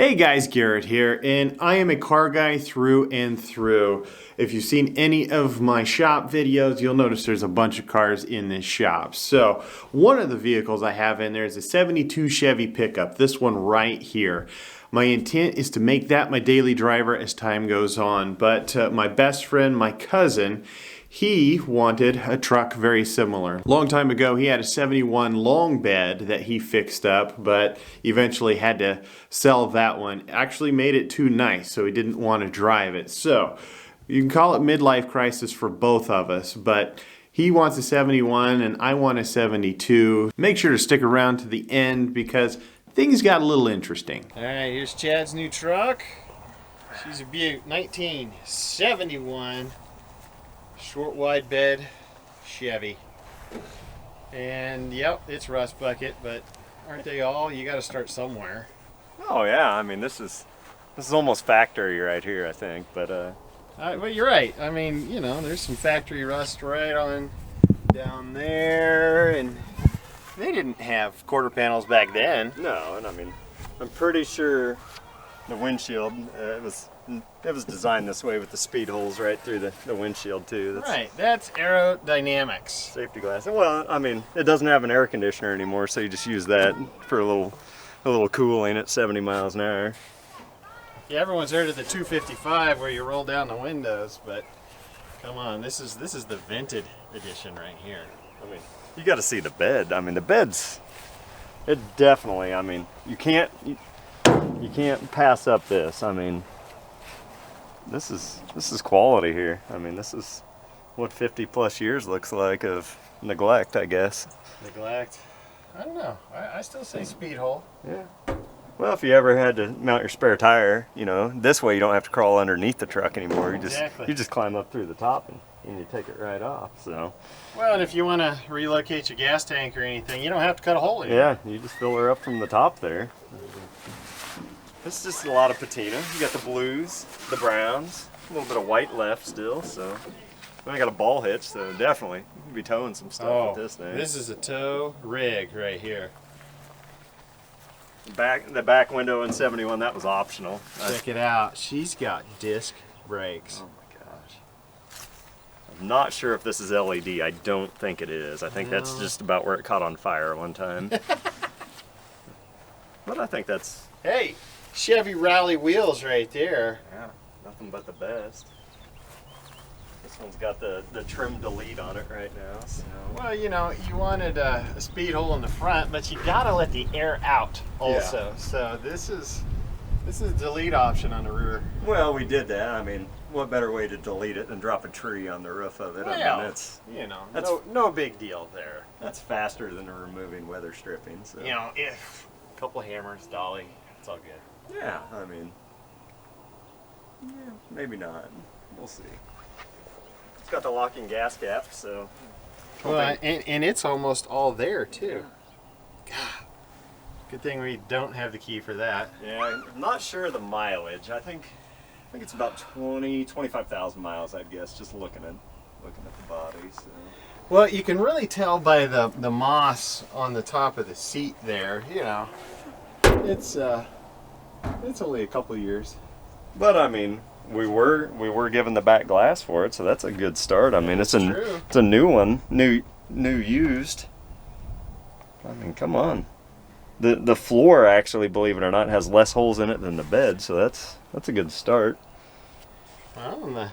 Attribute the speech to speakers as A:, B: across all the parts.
A: Hey guys, Garrett here, and I am a car guy through and through. If you've seen any of my shop videos, you'll notice there's a bunch of cars in this shop. So one of the vehicles I have in there is a 72 Chevy pickup, this one right here. My intent is to make that my daily driver as time goes on, but my best friend, my cousin, he wanted a truck very similar. Long time ago, he had a 71 long bed that he fixed up, but eventually had to sell that one. Actually made it too nice, so he didn't want to drive it. So you can call it midlife crisis for both of us, but he wants a 71 and I want a 72. Make sure to stick around to the end because things got a little interesting.
B: All right, here's Chad's new truck. She's a Butte 1971 short wide bed Chevy. And yep, it's rust bucket, but aren't they all? You got to start somewhere.
C: Oh yeah, I mean this is almost factory right here, I think. But
B: well, you're right. I mean, you know, there's some factory rust right on down there, and they didn't have quarter panels back then.
C: no, and I mean I'm pretty sure the windshield it was designed this way with the speed holes right through the windshield too. That's
B: Right, that's aerodynamics.
C: safety glass. Well, I mean it doesn't have an air conditioner anymore, so you just use that for a little cooling at 70 miles an hour.
B: Yeah, everyone's heard of the 255 where you roll down the windows, but come on, this is the vented edition right here.
C: I mean, you got to see the bed. I mean, the bed's it definitely. I mean, you can't pass up this. I mean, this is quality here. I mean, this is what 50 plus years looks like of neglect, I guess.
B: Neglect. I don't know. I still say speed hole.
C: Yeah. Well, if you ever had to mount your spare tire, you know, this way you don't have to crawl underneath the truck anymore. You just climb up through the top and you take it right off. So.
B: Well, and if you want to relocate your gas tank or anything, you don't have to cut a hole in it.
C: Yeah, you just fill her up from the top there. It's just a lot of patina. You got the blues, the browns, a little bit of white left still. So. I got a ball hitch, so definitely you can be towing some stuff with this thing.
B: This is a tow rig right here.
C: The back window in 71, that was optional.
B: Check it out. She's got disc brakes.
C: Oh my gosh. I'm not sure if this is LED. I don't think it is. I think that's just about where it caught on fire one time. But I think that's...
B: Hey, Chevy Rally wheels right there.
C: Yeah, nothing but the best. This one's got the trim delete on it right now. So.
B: Well, you know, you wanted a speed hole in the front, but you gotta let the air out also. Yeah. So this is a delete option on the rear.
C: Well, we did that. I mean, what better way to delete it than drop a tree on the roof of it?
B: Well,
C: I mean, that's
B: no big deal there.
C: That's faster than removing weather stripping. So.
B: You know, if a couple hammers, dolly, it's all good.
C: Yeah, I mean, yeah, maybe not. We'll see. It's got the locking gas cap, so.
B: Well, and it's almost all there too. God, good thing we don't have the key for that.
C: Yeah, I'm not sure of the mileage. I think it's about 25,000 miles, I'd guess, just looking at the body. So.
B: Well, you can really tell by the moss on the top of the seat there. You know, it's only a couple years.
C: But I mean. We were given the back glass for it, so that's a good start. I mean, it's a new one, new used. I mean, come on. The floor actually, believe it or not, has less holes in it than the bed, so that's a good start.
B: Well, and the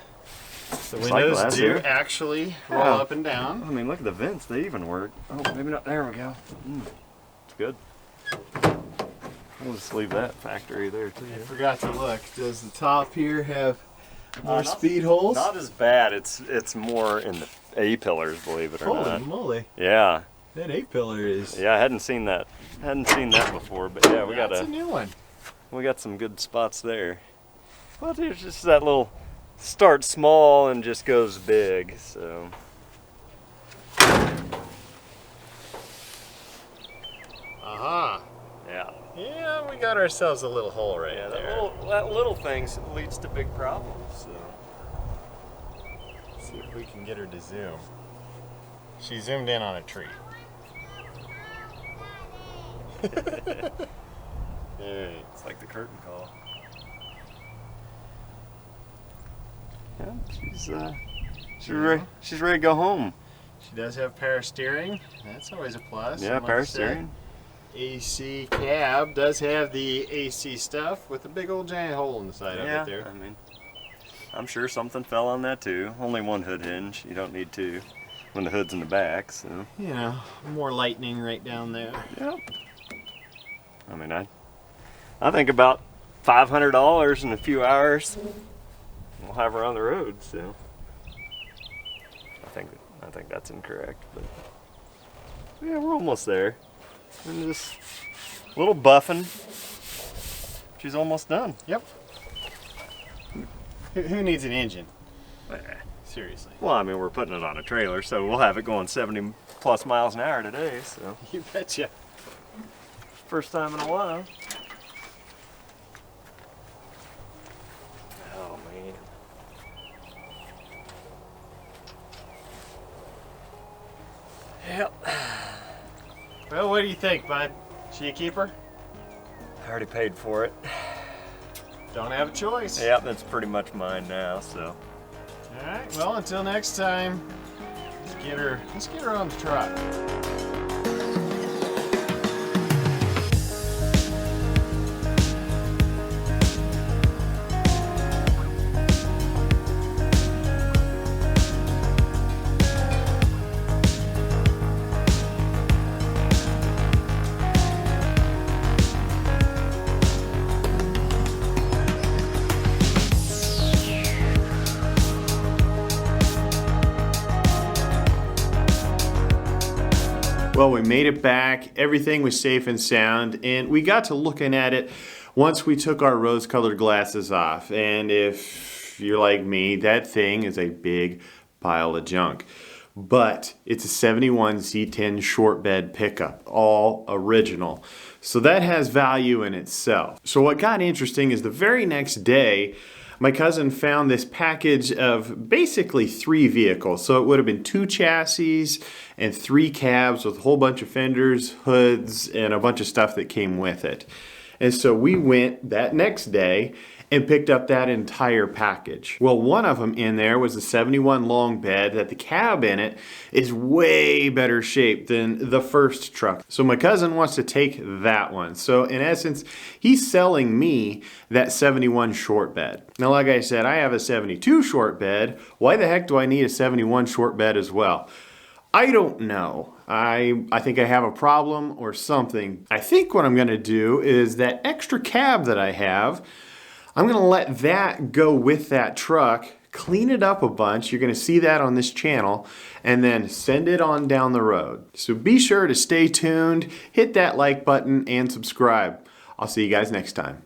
B: windows do actually roll up and down.
C: I mean, look at the vents; they even work. Oh, maybe not. There we go. It's good. We'll just leave that factory there too.
B: I forgot to look. Does the top here have more speed holes?
C: Not as bad. It's more in the A-pillars, believe it or not.
B: Holy moly!
C: Yeah.
B: That A-pillar is.
C: Yeah, I hadn't seen that before, but yeah,
B: that's a new one.
C: We got some good spots there. But there's just that little start small and just goes big. So.
B: Aha.
C: Yeah.
B: Yeah, we got ourselves a little hole right there.
C: That little thing leads to big problems. So.
B: Let's see if we can get her to zoom. She zoomed in on a tree. Alright.
C: It's like the curtain call. Yeah, she's ready to go home.
B: She does have power steering. That's always a plus.
C: Yeah,
B: And
C: power
B: I said,
C: steering.
B: AC cab does have the AC stuff with a big old giant hole in the side of it there.
C: I mean, I'm sure something fell on that too. Only one hood hinge. You don't need two when the hood's in the back. So
B: You know, more lightning right down there.
C: yeah. I mean, I think about $500 in a few hours. We'll have her on the road. So I think that's incorrect, but yeah, we're almost there. And just a little buffing. She's almost done.
B: Yep. Who needs an engine? Seriously.
C: Well, I mean, we're putting it on a trailer, so we'll have it going 70 plus miles an hour today. So
B: You betcha.
C: first time in a while. Oh man. Yep.
B: Well, what do you think, bud? She a keeper?
C: I already paid for it.
B: Don't have a choice.
C: Yep, that's pretty much mine now. So.
B: Alright, well, until next time, let's get her on the truck.
A: Well, we made it back. Everything was safe and sound, and we got to looking at it once we took our rose-colored glasses off. And if you're like me, that thing is a big pile of junk. But it's a 71 C10 short bed pickup, all original. So that has value in itself. So what got interesting is the very next day, my cousin found this package of basically 3 vehicles. So it would have been 2 chassis and 3 cabs with a whole bunch of fenders, hoods, and a bunch of stuff that came with it. And so we went that next day and picked up that entire package. Well, one of them in there was a 71 long bed that the cab in it is way better shape than the first truck. So my cousin wants to take that one. So in essence, he's selling me that 71 short bed. Now, like I said, I have a 72 short bed. Why the heck do I need a 71 short bed as well? I don't know. I think I have a problem or something. I think what I'm gonna do is that extra cab that I have, I'm gonna let that go with that truck, clean it up a bunch. You're gonna see that on this channel, and then send it on down the road. So be sure to stay tuned, hit that like button, and subscribe. I'll see you guys next time.